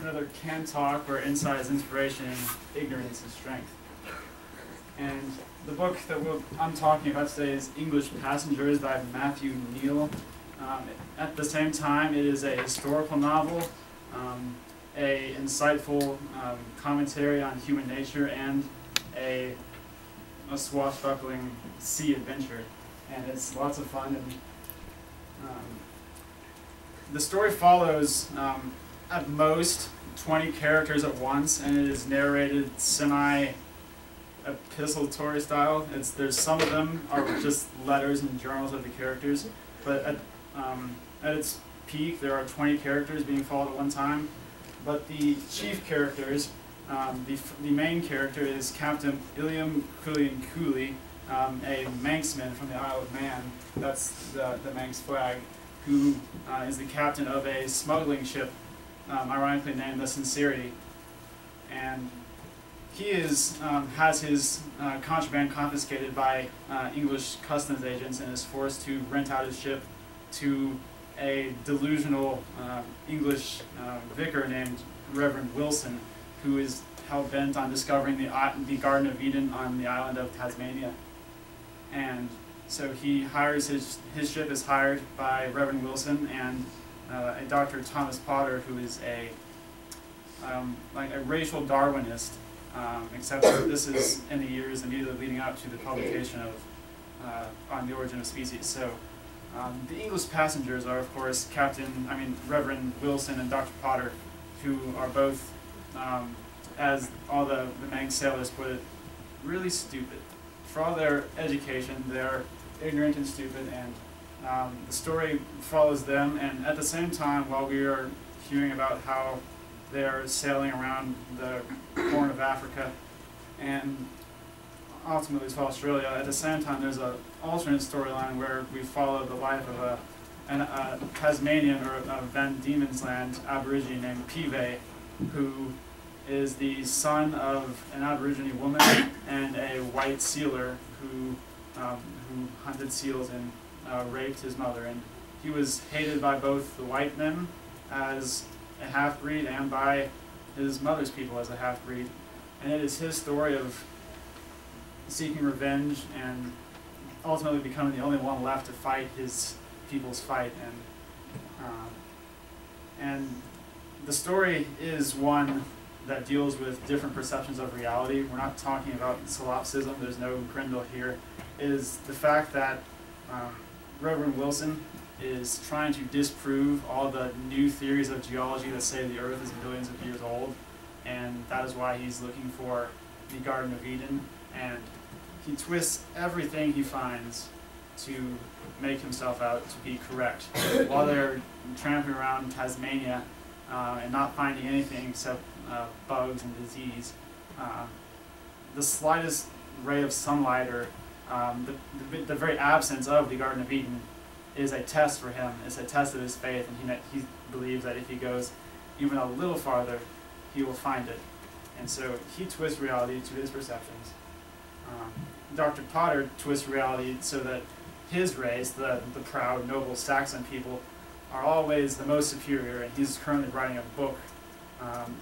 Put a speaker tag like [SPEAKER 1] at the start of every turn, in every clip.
[SPEAKER 1] another can talk where insight is inspiration and ignorance is strength. And the book that I'm talking about today is English Passengers by Matthew Kneale. At the same time, it is a historical novel, a insightful commentary on human nature, and a swashbuckling sea adventure. And it's lots of fun. And the story follows, at most, 20 characters at once, and it is narrated semi-epistolary style. There's some of them are just letters and journals of the characters, but at its peak, there are 20 characters being followed at one time. But the chief characters, the main character is Captain Iliam Cooley, a Manxman from the Isle of Man. That's the Manx flag, who is the captain of a smuggling ship, ironically named the Sincerity. And he has his contraband confiscated by English customs agents and is forced to rent out his ship to a delusional English vicar named Reverend Wilson, who is hell-bent on discovering the Garden of Eden on the island of Tasmania. And so he hires his ship is hired by Reverend Wilson and a Dr. Thomas Potter, who is like a racial Darwinist, except that this is in the years immediately leading up to the publication of On the Origin of Species. So the English passengers are, of course, Reverend Wilson and Dr. Potter, who are both, as all the Manx sailors put it, really stupid. For all their education, they're ignorant and stupid, and the story follows them, and at the same time, while we are hearing about how they're sailing around the Horn of Africa and ultimately to Australia, at the same time there's an alternate storyline where we follow the life of a Tasmanian or a Van Diemen's Land Aborigine named Pive, who is the son of an Aborigine woman and a white sealer who hunted seals and raped his mother. And he was hated by both the white men as a half-breed and by his mother's people as a half-breed. And it is his story of seeking revenge and ultimately becoming the only one left to fight his people's fight. And the story is one that deals with different perceptions of reality. We're not talking about solipsism, there's no Grendel here. It is the fact that Reverend Wilson is trying to disprove all the new theories of geology that say the Earth is billions of years old, and that is why he's looking for the Garden of Eden, and he twists everything he finds to make himself out to be correct. While they're tramping around Tasmania and not finding anything except bugs and disease, the slightest ray of sunlight or the very absence of the Garden of Eden is a test for him. It's a test of his faith, and he believes that if he goes even a little farther, he will find it. And so he twists reality to his perceptions. Dr. Potter twists reality so that his race, the proud, noble Saxon people, are always the most superior, and he's currently writing a book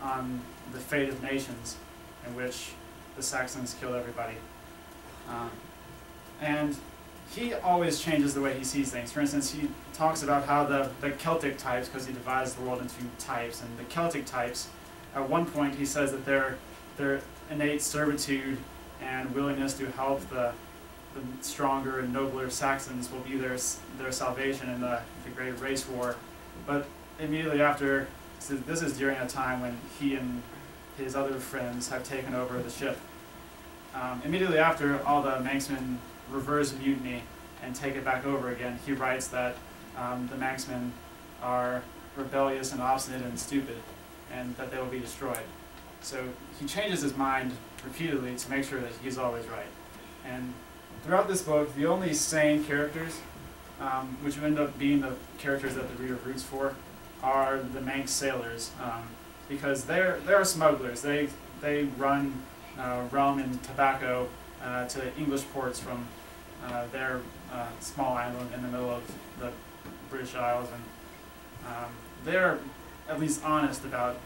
[SPEAKER 1] on the fate of nations in which the Saxons killed everybody. And he always changes the way he sees things. For instance, he talks about how the Celtic types, because he divides the world into types, and the Celtic types, at one point he says that their innate servitude and willingness to help the stronger and nobler Saxons will be their salvation in the great race war. But immediately after, so this is during a time when he and his other friends have taken over the ship. Immediately after all the Manxmen reverse mutiny and take it back over again, he writes that the Manxmen are rebellious and obstinate and stupid, and that they will be destroyed. So he changes his mind repeatedly to make sure that he's always right. And throughout this book, the only sane characters, which end up being the characters that the reader roots for, are the Manx sailors, because they're smugglers. They run rum and tobacco to English ports from their small island in the middle of the British Isles, and they're at least honest about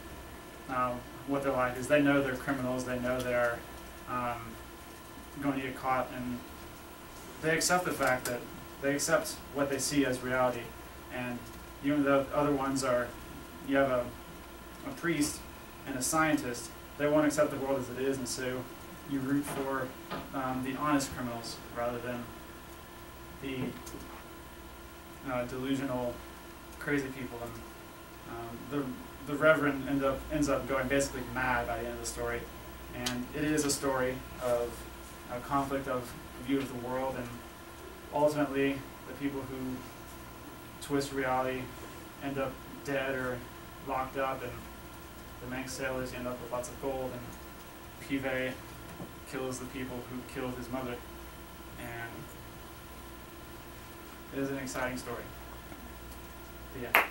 [SPEAKER 1] what they're like is they know they're criminals, they know they're going to get caught, and they accept the fact that they accept what they see as reality. And even though the other ones are, you have a priest and a scientist, they won't accept the world as it is, and so you root for the honest criminals rather than the delusional, crazy people. And the Reverend ends up going basically mad by the end of the story, and it is a story of a conflict of view of the world, and ultimately the people who twist reality end up dead or locked up, and the Manx sailors end up with lots of gold, and Pivet kills the people who killed his mother, and it is an exciting story. But yeah.